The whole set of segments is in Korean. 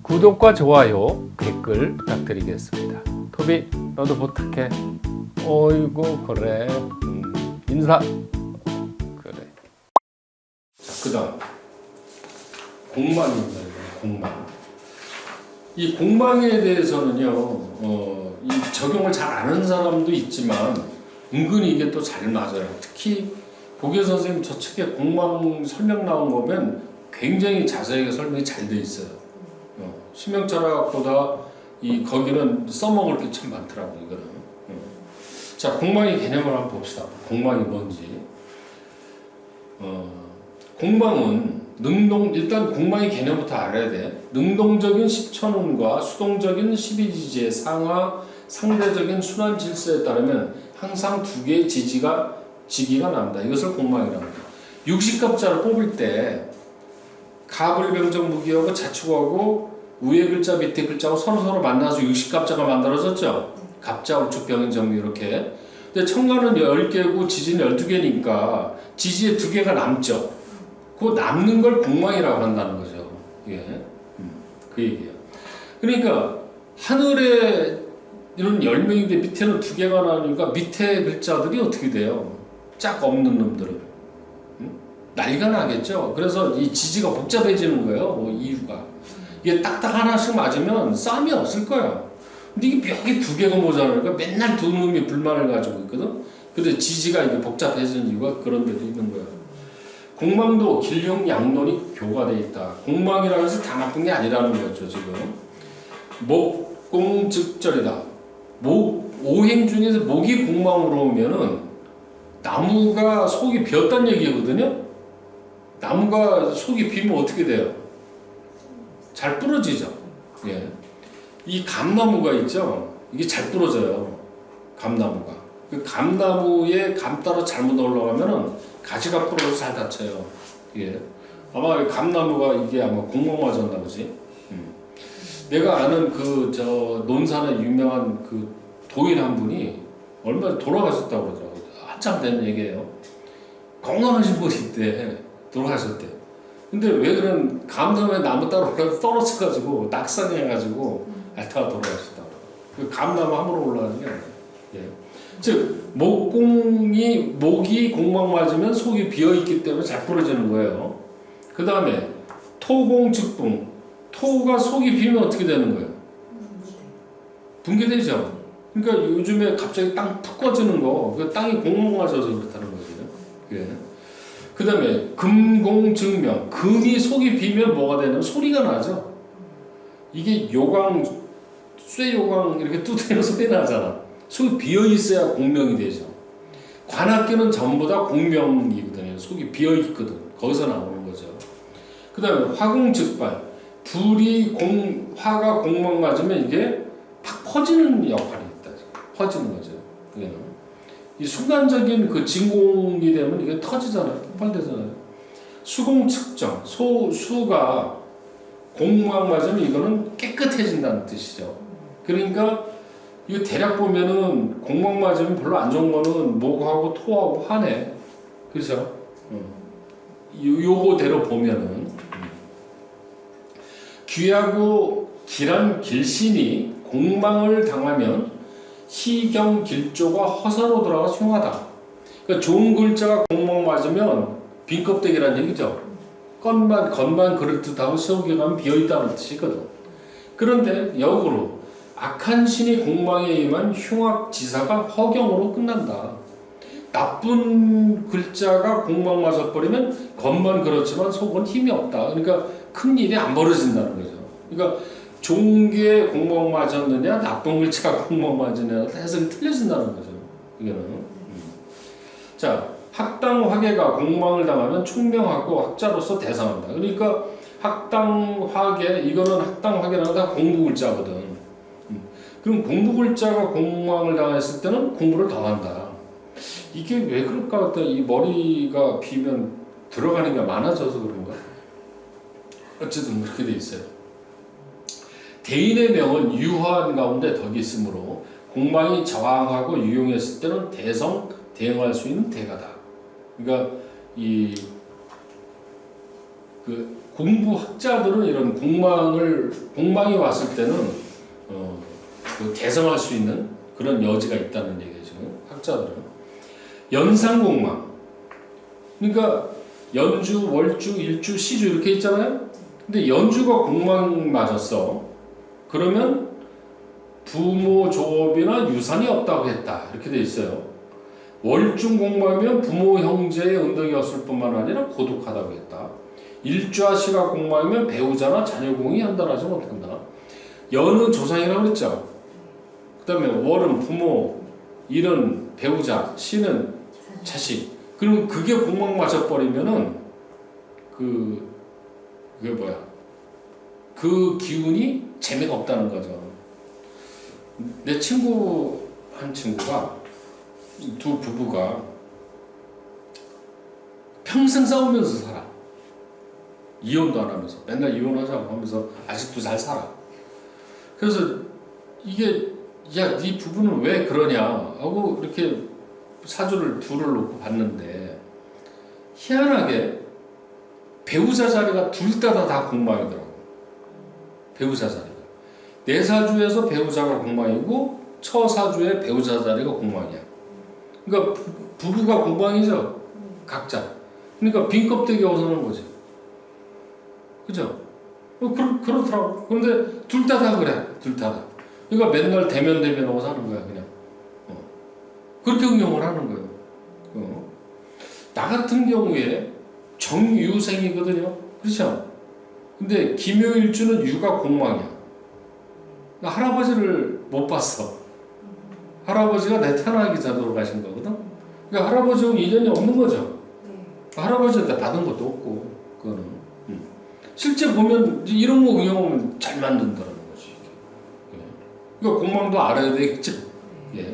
구독과 좋아요, 댓글 부탁드리겠습니다. 토비, 너도 부탁해. 어이구, 그래. 인사. 그래. 자, 그 다음. 공망입니다. 공망. 이 공망에 대해서는요, 이 적용을 잘 아는 사람도 있지만, 은근히 이게 또 잘 맞아요. 특히, 고계 선생님 저 책에 공망 설명 나온 거 보면 굉장히 자세하게 설명이 잘 돼 있어요. 신명철학보다 거기는 써먹을 게 참 많더라고요, 이거는. 자, 공망의 개념을 한번 봅시다. 공망이 뭔지. 공망은 일단 공망의 개념부터 알아야 돼. 능동적인 십천운과 수동적인 십이지지의 상대적인 순환 질서에 따르면 항상 두 개의 지기가 납니다. 이것을 공망이라고 합니다. 육식갑자를 뽑을 때 가불병정 무기하고 자축하고 위에 글자 밑에 글자하고 서로 만나서 육식갑자가 만들어졌죠. 갑자, 우축, 병인, 정미 이렇게. 근데 청가는 10개고 지지는 12개니까 지지에 2개가 남죠. 그 남는 걸 공망이라고 한다는 거죠. 예. 그 얘기예요. 그러니까 하늘에 이런 10명인데 밑에는 2개가 나오니까 밑에 글자들이 어떻게 돼요? 짝 없는 놈들은. 난리가 나겠죠. 그래서 이 지지가 복잡해지는 거예요. 이유가. 이게 딱딱 하나씩 맞으면 싸움이 없을 거야. 근데 이게 벽에 2개가 모자라니까 맨날 두 놈이 불만을 가지고 있거든. 근데 지지가 이게 복잡해지는 이유가 그런 데도 있는 거야. 공망도 길흉 양론이 교과되어 있다. 공망이라고 해서 다 나쁜 게 아니라는 거죠, 지금. 목공즉절이다. 오행 중에서 목이 공망으로 오면은 나무가 속이 비었다는 얘기거든요. 나무가 속이 비면 어떻게 돼요? 잘 부러지죠. 예. 이 감나무가 있죠. 이게 잘 부러져요. 감나무가. 그 감나무에 감 따라 잘못 올라가면은 가지가 부러져서 잘 다쳐요. 예. 아마 감나무가 이게 아마 공망 맞았나 보지. 내가 아는 논산에 유명한 그 도인 한 분이 얼마 전에 돌아가셨다고 그러더라고요. 한참 된 얘기예요. 건강하신 분인데 돌아가셨대. 근데 왜 그런 감나무에 나무 따로 올라서 떨어져가지고 낙상해가지고 알다가 돌아가셨다고. 그 감나무 함부로 올라가는 게 아니에요. 예. 즉 목이 공망 맞으면 속이 비어 있기 때문에 잘 부러지는 거예요. 그 다음에 토공즉붕. 토가 속이 비면 어떻게 되는 거예요? 붕괴되죠. 그러니까 요즘에 갑자기 땅 푹 꺼지는 거, 그 땅이 공망 맞아서 그렇다는 거예요. 예. 그 다음에 금공즉명. 금이 속이 비면 뭐가 되냐면 소리가 나죠. 이게 쇠요강 이렇게 두드리면 소리 나잖아. 속이 비어있어야 공명이 되죠. 관악기는 전부 다 공명이거든요. 속이 비어있거든. 거기서 나오는 거죠. 그 다음에 화공즉발. 화가 공망 맞으면 이게 팍 퍼지는 역할이 있다. 퍼지는 거죠. 이 순간적인 그 진공이 되면 이게 터지잖아요. 폭발되잖아요. 수공측정. 수가 공망 맞으면 이거는 깨끗해진다는 뜻이죠. 그러니까 이거 대략 보면은 공망 맞으면 별로 안 좋은 거는 목하고 토하고 화네. 그렇죠? 요거대로 보면은 귀하고 길한 길신이 공망을 당하면 희경길조가 허사로 돌아가 흉하다. 그러니까 좋은 글자가 공망 맞으면 빈껍데기라는 얘기죠. 겉만 그럴듯하고 속이 가면 비어있다는 뜻이거든. 그런데 역으로 악한 신이 공망에 임한 흉악지사가 허경으로 끝난다. 나쁜 글자가 공망 맞아버리면 겉만 그렇지만 속은 힘이 없다. 그러니까 큰 일이 안 벌어진다는 거죠. 그러니까 좋은 게 공망 맞았느냐 나쁜 글자가 공망 맞느냐 해석이 틀려진다는 거죠. 이거는. 자, 학당 화계가 공망을 당하면 총명하고 학자로서 대상한다. 그러니까 학당 화계, 이거는 학당 화계라는 다 공부 글자거든. 그럼 공부 글자가 공망을 당했을 때는 공부를 더 한다. 이게 왜 그럴까? 이 머리가 비면 들어가는 게 많아져서 그런가? 어쨌든 그렇게 돼 있어요. 대인의 명은 유화한 가운데 덕이 있으므로 공망이 저항하고 유용했을 때는 대응할 수 있는 대가다. 그러니까 그 공부학자들은 이런 공망이 왔을 때는 그 개성할 수 있는 그런 여지가 있다는 얘기죠. 학자들은 연상공망. 그러니까 연주, 월주, 일주, 시주 이렇게 있잖아요. 근데 연주가 공망 맞았어. 그러면 부모 조업이나 유산이 없다고 했다. 이렇게 돼 있어요. 월중 공망이면 부모 형제의 은덕이 없을 뿐만 아니라 고독하다고 했다. 일주와 시가 공망이면 배우자나 자녀 공이 한달하지 못한다. 연은 조상이라고 그랬죠. 그 다음에 월은 부모, 일은 배우자, 시는 자식. 그리고 그게 공망 맞아버리면은 그게 뭐야? 그 기운이 재미가 없다는 거죠. 내 한 친구가 두 부부가 평생 싸우면서 살아. 이혼도 안 하면서 맨날 이혼하자고 하면서 아직도 잘 살아. 그래서 이게 야, 네 부부는 왜 그러냐 하고 이렇게 사주를 둘을 놓고 봤는데 희한하게 배우자 자리가 둘 다 공망이더라고. 배우자 자리가 내 사주에서 배우자가 공망이고 처 사주에 배우자 자리가 공망이야. 그러니까 부부가 공망이죠. 각자. 그러니까 빈 껍데기 어서는 거지. 그죠? 그렇더라고. 그런데 둘 다 그래. 둘 다. 그러니까 맨날 대면하고 사는 거야, 그냥. 그렇게 응용을 하는 거예요. 나 같은 경우에 정유생이거든요. 그렇죠? 근데 김요일주는 유가 공망이야. 나 할아버지를 못 봤어. 할아버지가 내 태어나기 전에 돌아가신 거거든. 그러니까 할아버지하고 인연이 없는 거죠. 할아버지한테 받은 것도 없고, 그거는. 실제 보면 이런 거 응용하면 잘 만든다는 거지. 그러니까 공망도 알아야 되겠죠. 예.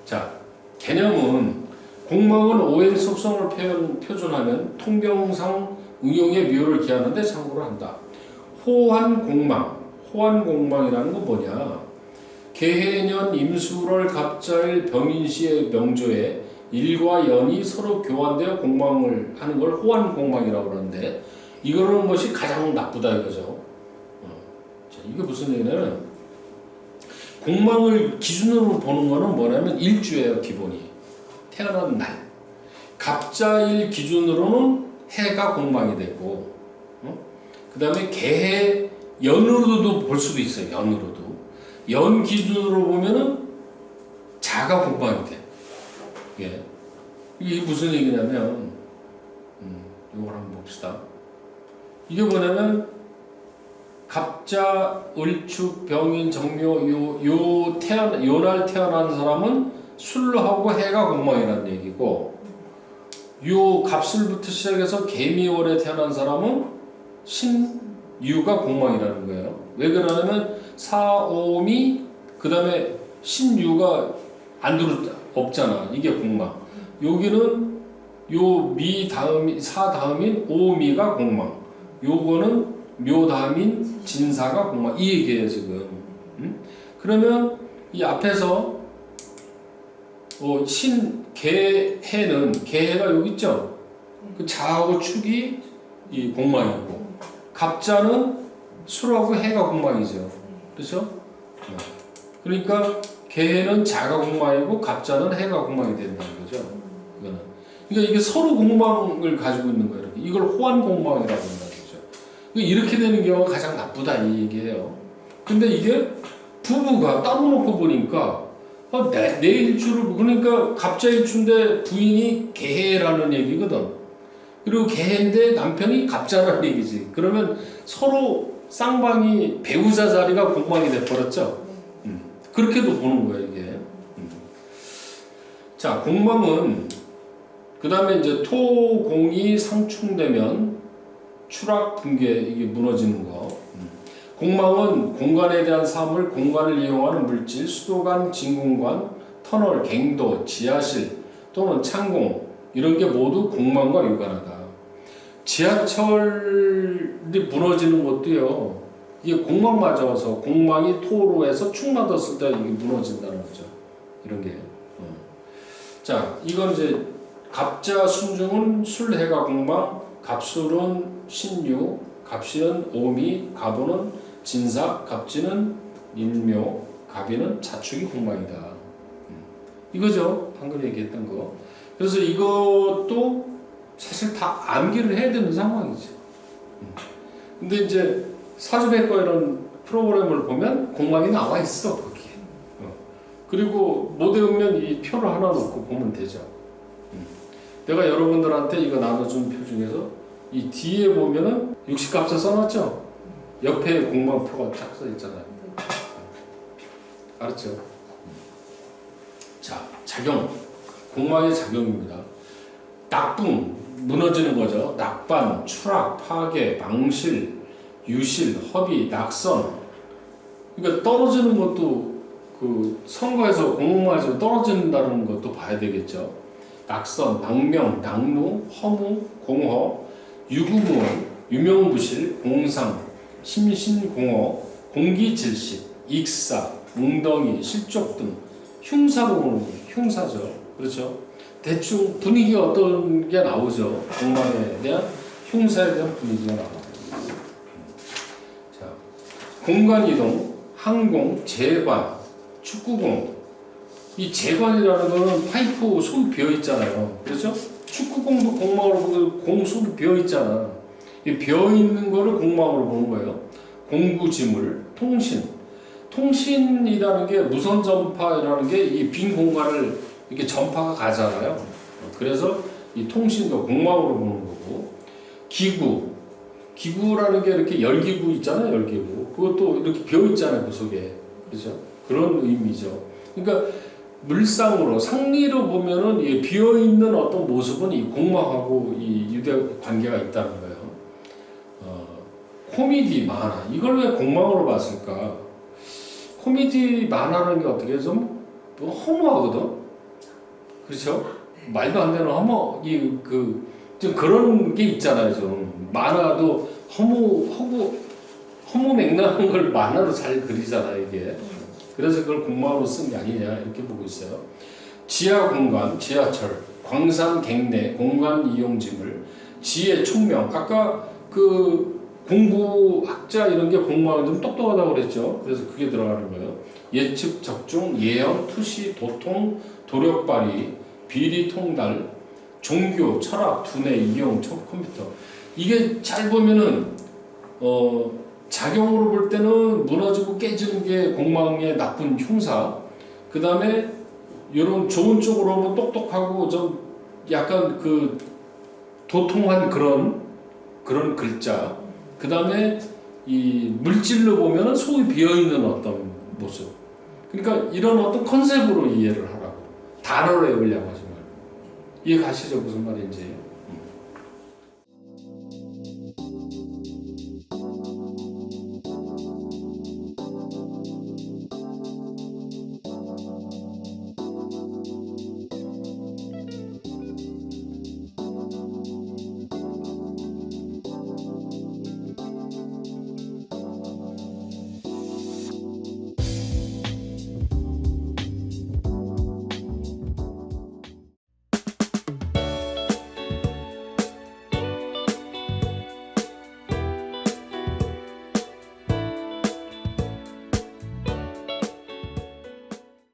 자, 개념은 공망은 오행 속성을 표준하면 통경상 응용의 묘를 기하는데 참고를 한다. 호환공망이라는 건 뭐냐? 개해년 임수월 갑자일 병인시의 명조에 일과 연이 서로 교환되어 공망을 하는 걸 호환공망이라고 그러는데 이거는 것이 가장 나쁘다 이거죠. 자, 이게 무슨 얘기냐면 공망을 기준으로 보는 거는 뭐냐면 일주예요, 기본이. 태어난 날. 갑자일 기준으로는 해가 공망이 되고, 그 다음에 개해 연으로도 볼 수도 있어요. 연으로도. 연 기준으로 보면은 자가 공망이 돼. 예. 이게 무슨 얘기냐면, 이걸 한번 봅시다. 이게 뭐냐면 갑자, 을축, 병인, 정묘 요날 태어난 사람은 술하고 해가 공망이라는 얘기고 요 갑술부터 시작해서 개미월에 태어난 사람은 신유가 공망이라는 거예요. 왜 그러냐면 사오미 그 다음에 신유가 없잖아. 이게 공망. 여기는 요 미 다음이 사 다음인 오미가 공망. 요거는 묘 다음인 진사가 공망. 이 얘기예요 지금. 그러면 이 앞에서 개해가 여기 있죠. 그 자하고 축이 이 공망이고 갑자는 술하고 해가 공망이죠. 그렇죠? 그러니까 개해는 자가 공망이고 갑자는 해가 공망이 된다는 거죠. 이거는. 그러니까 이게 서로 공망을 가지고 있는 거예요. 이걸 호환 공망이라고 한다는 거죠. 이렇게 되는 경우가 가장 나쁘다 이 얘기예요. 근데 이게 부부가 따로 놓고 보니까 내 일주를 그러니까 갑자 일주인데 부인이 개해라는 얘기거든. 그리고 개해인데 남편이 갑자라는 얘기지. 그러면 서로 쌍방이 배우자 자리가 공망이 돼버렸죠. 그렇게도 보는 거예요 이게. 자, 공망은 그 다음에 이제 토공이 상충되면 추락 붕괴 이게 무너지는 거. 공망은 공간에 대한 사물, 공간을 이용하는 물질, 수도관, 진공관, 터널, 갱도, 지하실 또는 창공 이런 게 모두 공망과 유관하다. 지하철이 무너지는 것도요. 이게 공망 맞아서 공망이 토로 해서 축 맞았을 때 이게 무너진다는 거죠. 이런 게. 자, 이건 이제 갑자 순중은 술해가 공망, 갑술은 신유, 갑신은 오미, 갑오는 진사, 갑진은 인묘, 갑인은 자축이 공망이다. 이거죠. 방금 얘기했던 거. 그래서 이것도 사실 다 암기를 해야 되는 상황이죠. 근데 이제 사주백과 이런 프로그램을 보면 공망이 나와 있어 거기에. 그리고 못 외우면 이 표를 하나 놓고 보면 되죠. 내가 여러분들한테 이거 나눠준 표 중에서 이 뒤에 보면은 60값을 써놨죠? 옆에 공망표가 쫙 써있잖아요. 알았죠? 자, 작용. 공망의 작용입니다. 낙붕, 무너지는 거죠. 낙반, 추락, 파괴, 망실, 유실, 허비, 낙선. 그러니까 떨어지는 것도 그 선거에서 공무원에서 떨어진다는 것도 봐야 되겠죠. 낙선, 낙명, 낙루, 허무, 공허, 유구무원, 유명무실, 공상, 심신공허, 공기질식, 익사, 웅덩이, 실족 등 흉사로 흉사죠. 그렇죠? 대충 분위기가 어떤 게 나오죠. 공망에 대한 흉사에 대한 분위기가 나와요. 자, 공간이동, 항공, 재관, 축구공. 이 재관이라는 거는 파이프 속이 비어 있잖아요. 그렇죠? 축구공도 공망으로 공 속이 비어 있잖아. 이 비어 있는 거를 공망으로 보는 거예요. 공구지물, 통신. 통신이라는 게 무선 전파라는 게 이 빈 공간을 이렇게 전파가 가잖아요. 그래서 이 통신도 공망으로 보는 거고, 기구. 기구라는 게 이렇게 열기구 있잖아요. 열기구. 그것도 이렇게 비어 있잖아요. 그 속에. 그렇죠? 그런 의미죠. 그러니까 물상으로 상리로 보면은 이 비어 있는 어떤 모습은 이 공망하고 이 유대 관계가 있다는 거예요. 코미디 만화 이걸 왜 공망으로 봤을까? 코미디 만화라는 게 어떻게 좀 허무하거든. 그렇죠? 말도 안 되는 허무 좀 그런 게 있잖아요. 좀 만화도 허무맹랑한 걸 만화로 잘 그리잖아요. 이게. 그래서 그걸 공망으로 쓴 게 아니냐 이렇게 보고 있어요. 지하 공간, 지하철, 광산 객내, 공간 이용지물, 지혜 총명. 아까 그 공부학자 이런 게 공부하면 좀 똑똑하다고 그랬죠. 그래서 그게 들어가는 거예요. 예측, 적중, 예언, 투시, 도통, 도력 발휘, 비리, 통달, 종교, 철학, 두뇌, 이용, 컴퓨터. 이게 잘 보면은 작용으로 볼 때는 무너지고 깨지는 게 공망의 나쁜 흉사. 그 다음에 이런 좋은 쪽으로 보면 똑똑하고 좀 약간 그 도통한 그런 글자. 그 다음에 이 물질로 보면은 속이 비어있는 어떤 모습. 그러니까 이런 어떤 컨셉으로 이해를 하라고. 단어로 외우려고 하지 말고. 이해 가시죠? 무슨 말인지.